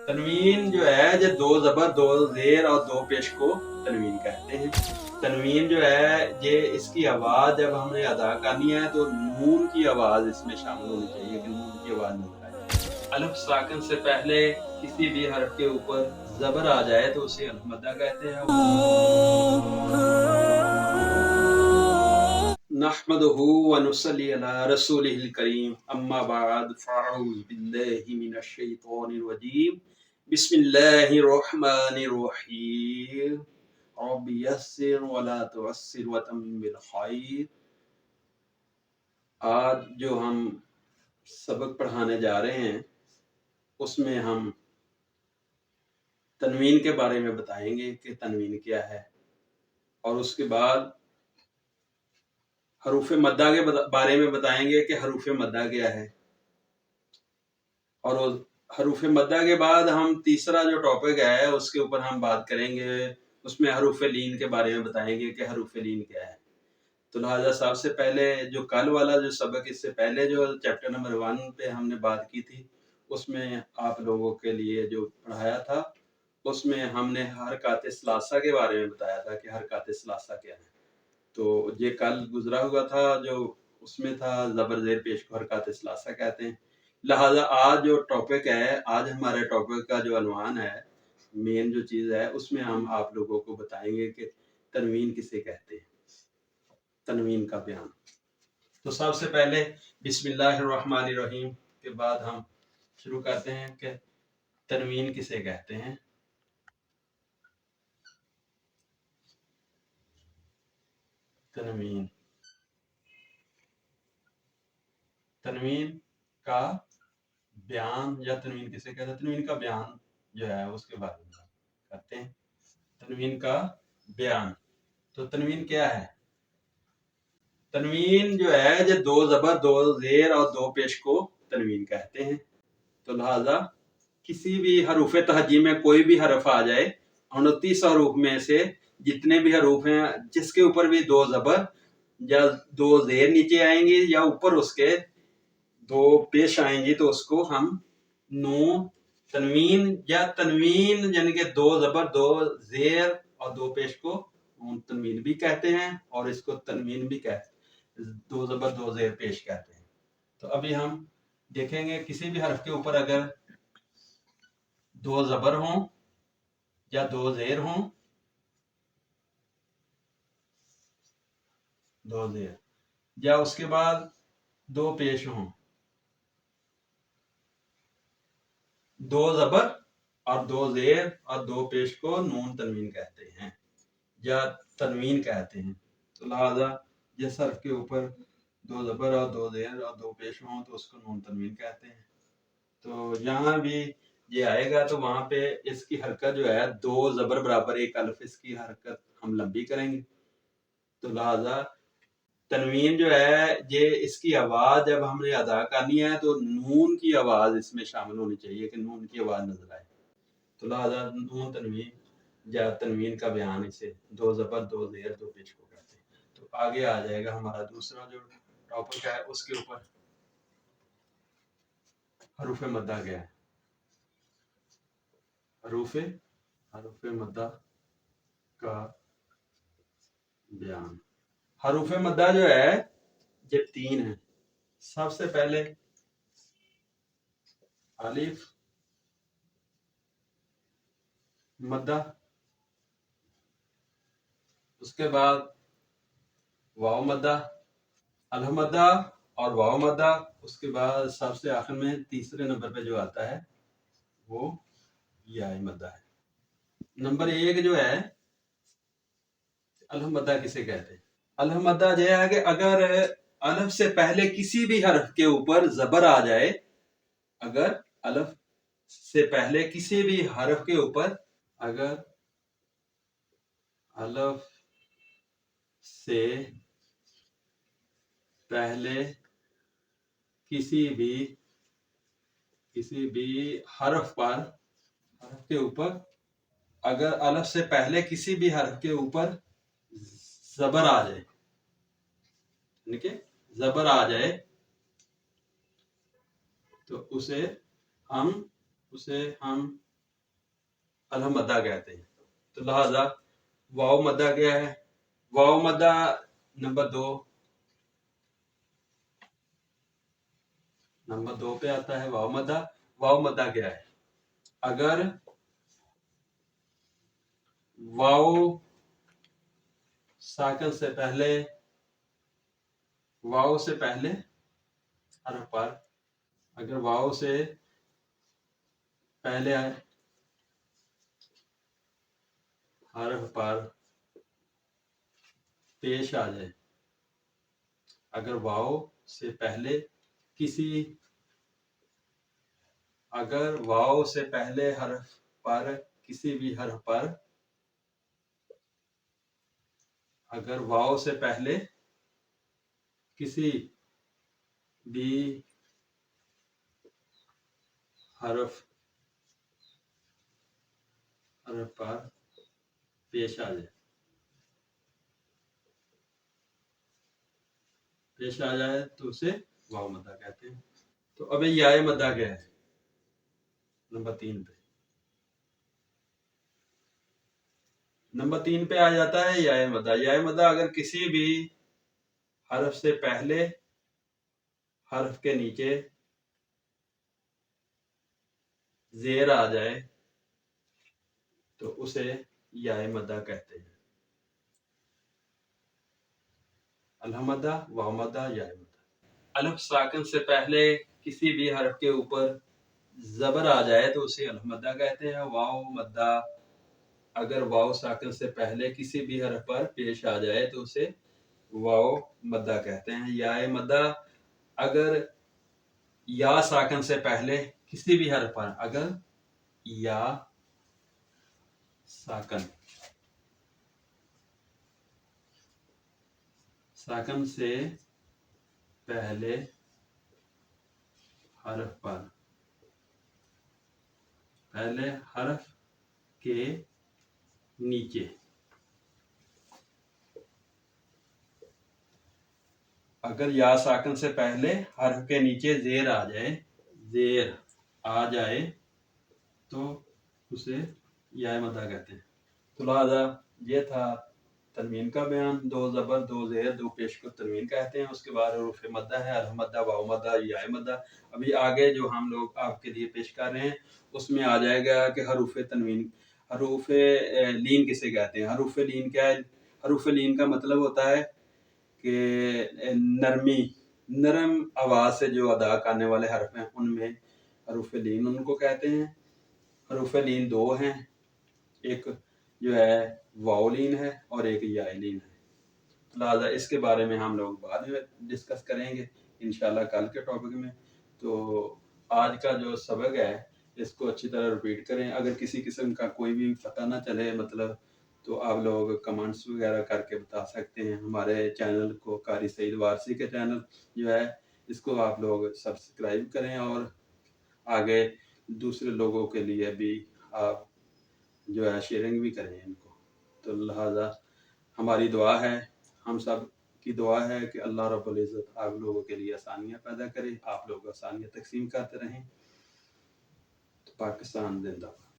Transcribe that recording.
तनवीन जो है जो दो जबर दो जेर और दो पेश को तनवीन कहते हैं। तनवीन जो है ये इसकी आवाज जब हमने अदा करनी है तो नून की आवाज इसमें शामिल होनी चाहिए कि नून की आवाज नजर आए। अलफ साकिन से पहले किसी भी हर्फ के ऊपर जबर आ जाए तो उसे अलफ मद्दा कहते हैं। नहमदुहु व नुसल्ली अला रसूलिहिल करीम अम्मा बाद फ़अऊज़ु बिल्लाहि मिनश शैतानिर रजीम बिस्मिल्लाहिर रहमानिर रहीम रब्बि यस्सिर वला तुअस्सिर वतम्मिम बिल खैर। आज जो हम सबक पढ़ाने जा रहे हैं उसमें हम तनवीन के बारे में बताएंगे कि तनवीन क्या है, और उसके बाद हरूफ मद्दा के बारे में बताएंगे कि हरूफ मद्दा क्या है, और हरूफ मद्दा के बाद हम तीसरा जो टॉपिक है उसके ऊपर हम बात करेंगे, उसमें हरूफ लीन के बारे में बताएंगे कि हरूफ लीन क्या है। तो लिहाजा सबसे पहले जो कल वाला जो सबक, इससे पहले जो चैप्टर नंबर 1 पे हमने बात की थी, उसमें आप लोगों के लिए जो पढ़ाया था उसमें हमने हरकत सलासा के बारे में बताया था कि हरकत सलासा क्या है। तो ये कल गुजरा हुआ था जो उसमें था जबर जेर पेश को हरकत सलासा कहते हैं। लिहाजा आज जो टॉपिक है, आज हमारे टॉपिक का जो अनवान है, मेन जो चीज़ है, उसमें हम आप लोगों को बताएंगे कि तनवीन किसे कहते हैं, तनवीन का बयान। तो सबसे पहले बिस्मिल्लाहिर्रहमानिर्रहीम के बाद हम शुरू करते हैं कि तनवीन किसे कहते हैं। तनवीन, तनवीन का बयान या तनवीन किसे कहते हैं, तनवीन का बयान जो है उसके बारे में बात करते हैं। तनवीन का बयान, तो तनवीन क्या है? तनवीन जो है जो दो जबर दो जेर और दो पेश को तनवीन कहते हैं। तो लिहाजा किसी भी हरूफ तहजी में कोई भी हरफ आ जाए, 29 हरूफ में से जितने भी हरूफ हैं जिसके ऊपर भी दो जबर या दो जेर नीचे आएंगे या ऊपर उसके दो पेश आएंगी तो उसको हम नून तनवीन या तनवीन यानी कि दो जबर दो जेर और दो पेश को नून तनवीन भी कहते हैं, और इसको तनवीन भी कहते हैं, दो जबर दो जेर पेश कहते हैं। तो अभी हम देखेंगे किसी भी हरफ के ऊपर अगर दो जबर हों या दो जेर हों, दो जेर या उसके बाद दो पेश हों, दो जबर और दो जेर और दो पेश को नून तनवीन कहते हैं या तनवीन कहते हैं। तो लिहाजा जिस हरफ के ऊपर दो जबर और दो जेर और दो पेश हों तो उसको नून तनवीन कहते हैं। तो यहाँ भी ये आएगा तो वहां पे इसकी हरकत जो है दो जबर बराबर एक अल्फ, इसकी हरकत हम लंबी करेंगे। तो लिहाजा तनवीन जो है ये इसकी आवाज जब हमने अदा करनी है तो नून की आवाज इसमें शामिल होनी चाहिए कि नून की आवाज नजर आए। तो लिहाजा नून तनवीन या तनवीन का बयान इसे दो जबर दो जेर दो पेश को कहते हैं। तो आगे आ जाएगा हमारा दूसरा जो टॉपिक है उसके ऊपर हरूफ मद्दा क्या है। हरूफ हरूफ मद्दा का बयान। हरूफ मद्दा जो है ये 3 है। सबसे पहले अलिफ मद्दा, उसके बाद वाव मद्दा, अल्फ मद्दा और वाव मद्दा, उसके बाद सबसे आखिर में तीसरे नंबर पे जो आता है वो या मद्दा है। नंबर 1 जो है अल्फ मद्दा किसे कहते हैं? अल्फ मद्दा यह है कि अगर अल्फ से पहले किसी भी हर्फ के ऊपर जबर आ जाए, अगर अल्फ से पहले किसी भी हर्फ के ऊपर, अगर अल्फ से पहले किसी भी हर्फ के ऊपर, अगर अल्फ से पहले किसी भी हर्फ के ऊपर जबर आ जाए, यानी कि जबर आ जाए, तो उसे हम अलफ मद्दा कहते हैं। तो लिहाजा वाव मद्दा क्या है? वाव मद्दा नंबर दो पे आता है वाव मद्दा। वाव मद्दा क्या है? अगर वाव साकन से पहले, वाव से पहले हरफ पर, अगर वाव से पहले हरफ पर पेश आ जाए, अगर वाव से पहले किसी, अगर वाव से पहले हरफ पर किसी भी हरफ पर, अगर वाव से पहले किसी भी हरफ पर पेश आ जाए, पेश आ जाए तो उसे वाव मद्दा कहते हैं। तो अब याए मद्दा क्या है? नंबर 3 पे, नंबर 3 पे आ जाता है याए मद्दा। याए मद्दा अगर किसी भी हरफ से पहले हरफ के नीचे जेर आ जाए तो उसे याए मद्दा कहते हैं। अलफ मद्दा, वाव मद्दा, याए मद्दा। अलफ साकिन से पहले किसी भी हरफ के ऊपर जबर आ जाए तो उसे अलफ मद्दा कहते हैं। वाव मद्दा अगर वाव साकिन से पहले किसी भी हरफ पर पेश आ जाए तो उसे वाव मद्दा कहते हैं। याए मद्दा अगर या साकिन से पहले किसी भी हरफ पर, अगर या साकिन साकिन से पहले हरफ पर, पहले हरफ के नीचे, अगर या साकिन से पहले हरफ के नीचे जेर आ जाए, जेर आ जाए तो उसे याए मद्दा कहते हैं। तो लिहाजा ये था तनवीन का बयान। दो ज़बर, दो ज़ेर, दो पेश को तनवीन कहते हैं। उसके बाद हरूफ मद्दा है, अलफ मद्दा, वाव मद्दा, याए मद्दा। अभी आगे जो हम लोग आपके लिए पेश कर रहे हैं उसमें आ जाएगा कि हरूफ तनवीन, हरूफ लीन किसे कहते हैं। हरूफ लीन क्या है? हरूफ लीन का मतलब होता है कि नरमी, नरम आवाज़ से जो अदा करने वाले हरफ हैं उनमें हरूफ लीन उनको कहते हैं। हरूफ लीन दो हैं, एक जो है वाउलीन है और एक याइलीन है। लिहाजा इसके बारे में हम लोग बाद में डिस्कस करेंगे इंशाल्लाह कल के टॉपिक में। तो आज का जो सबक है इसको अच्छी तरह रिपीट करें। अगर किसी किस्म का कोई भी पता ना चले मतलब, तो आप लोग कमेंट्स वगैरह करके बता सकते हैं। हमारे चैनल को, कारी सईद वारसी के चैनल जो है इसको आप लोग सब्सक्राइब करें और आगे दूसरे लोगों के लिए भी आप जो है शेयरिंग भी करें इनको। तो लिहाजा हमारी दुआ है, हम सब की दुआ है कि अल्लाह रब्बुल इज़्ज़त आप लोगों के लिए आसानियाँ पैदा करे, आप लोग आसानियाँ तकसीम करते रहें। तो पाकिस्तान जिंदाबाद।